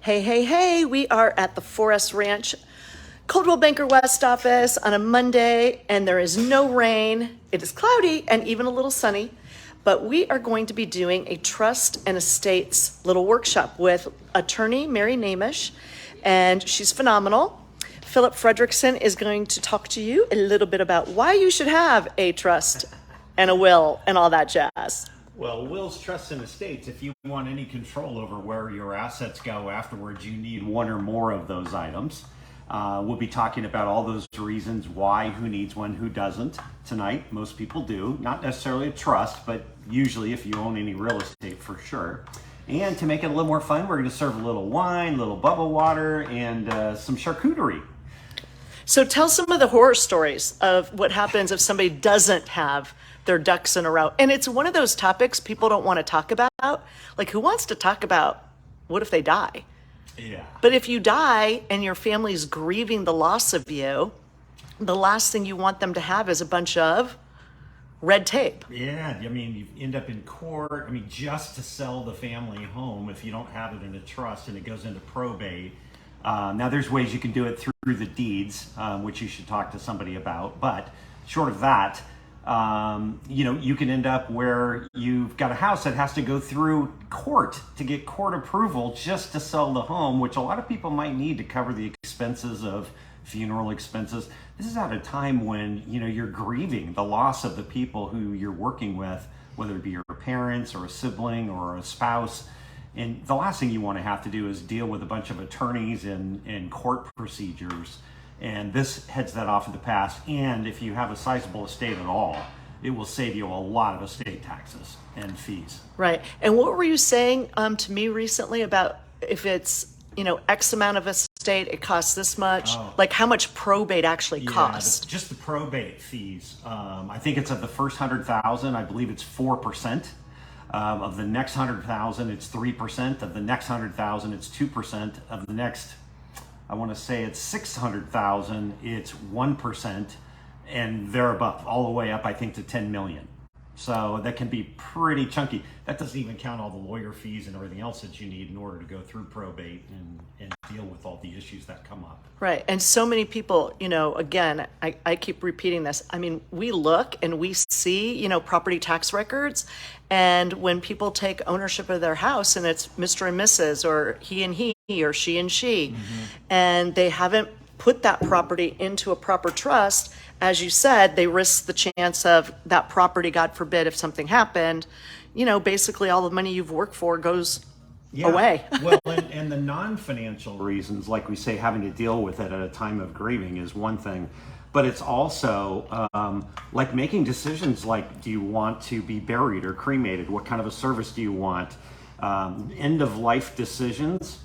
Hey, hey, hey, we are at the Forest Ranch Coldwell Banker West office on a Monday, and there is no rain. It is cloudy and even a little sunny, but we are going to be doing a trust and estates little workshop with attorney Mary Naimish, and she's phenomenal. Philip Frederickson is going to talk to you a little bit about why you should have a trust and a will and all that jazz. Well, wills, trusts, and estates, if you want any control over where your assets go afterwards, you need one or more of those items. We'll be talking about all those reasons why, who needs one, who doesn't tonight. Most people do, not necessarily a trust, but usually if you own any real estate for sure. And to make it a little more fun, we're going to serve a little wine, a little bubble water, and some charcuterie. So tell some of the horror stories of what happens if somebody doesn't have their ducks in a row. And it's one of those topics people don't want to talk about. Like, who wants to talk about what if they die? Yeah. But if you die and your family's grieving the loss of you, the last thing you want them to have is a bunch of red tape. Yeah, I mean, you end up in court. I mean, just to sell the family home, if you don't have it in a trust and it goes into probate. Now, there's ways you can do it through the deeds, which you should talk to somebody about. But short of that, you can end up where you've got a house that has to go through court to get court approval just to sell the home, which a lot of people might need to cover the expenses of funeral expenses. This is at a time when, you're grieving the loss of the people who you're working with, whether it be your parents or a sibling or a spouse. And the last thing you want to have to do is deal with a bunch of attorneys and court procedures. And this heads that off in the past. And if you have a sizable estate at all, it will save you a lot of estate taxes and fees. Right. And what were you saying to me recently about if it's, X amount of estate, it costs this much? Oh. Like how much probate actually costs? Just the probate fees. I think it's of the first 100,000, I believe it's 4%. Of the next 100,000, it's 3%. Of the next 100,000, it's 2%. Of the next, I want to say it's 600,000, it's 1%, and they're above, all the way up, I think, to 10 million. So that can be pretty chunky. That doesn't even count all the lawyer fees and everything else that you need in order to go through probate and deal with all the issues that come up. Right. And so many people, again, I keep repeating this. I mean, we look and we see, property tax records. And when people take ownership of their house and it's Mr. and Mrs. or he and he or she and she, and they haven't put that property into a proper trust, as you said, they risk the chance of that property, God forbid, if something happened, basically all the money you've worked for goes away. Well, and the non-financial reasons, like we say, having to deal with it at a time of grieving is one thing, but it's also like making decisions like, do you want to be buried or cremated? What kind of a service do you want? End of life decisions.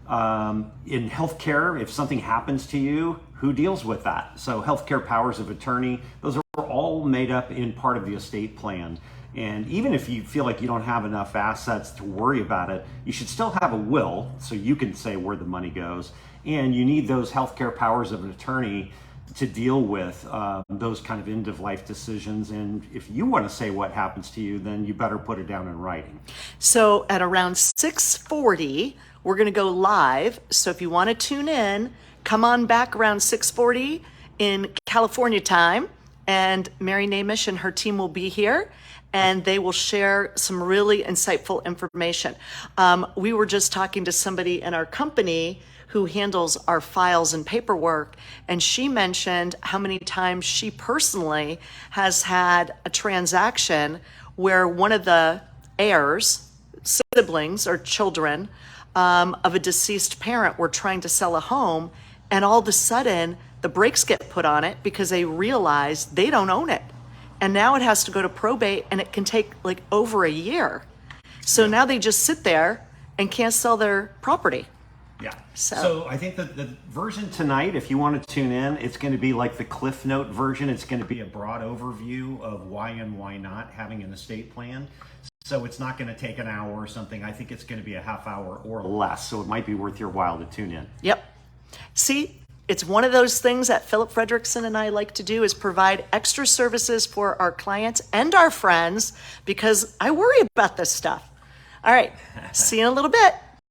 In healthcare, if something happens to you, who deals with that? So healthcare powers of attorney, those are all made up in part of the estate plan. And even if you feel like you don't have enough assets to worry about it, you should still have a will so you can say where the money goes. And you need those healthcare powers of an attorney to deal with those kind of end-of-life decisions. And if you want to say what happens to you, then you better put it down in writing. So at around 6:40, we're going to go live. So if you want to tune in, come on back around 6:40 in California time. And Mary Naimish and her team will be here. And they will share some really insightful information. We were just talking to somebody in our company who handles our files and paperwork, and she mentioned how many times she personally has had a transaction where one of the heirs, siblings or children of a deceased parent were trying to sell a home, and all of a sudden the brakes get put on it because they realize they don't own it. And now it has to go to probate, and it can take like over a year. So now they just sit there and can't sell their property. Yeah. So I think that the version tonight, if you want to tune in, it's going to be like the Cliff Note version. It's going to be a broad overview of why and why not having an estate plan. So it's not going to take an hour or something. I think it's going to be a half hour or less. So it might be worth your while to tune in. Yep. See, it's one of those things that Philip Frederickson and I like to do is provide extra services for our clients and our friends because I worry about this stuff. All right. See you in a little bit.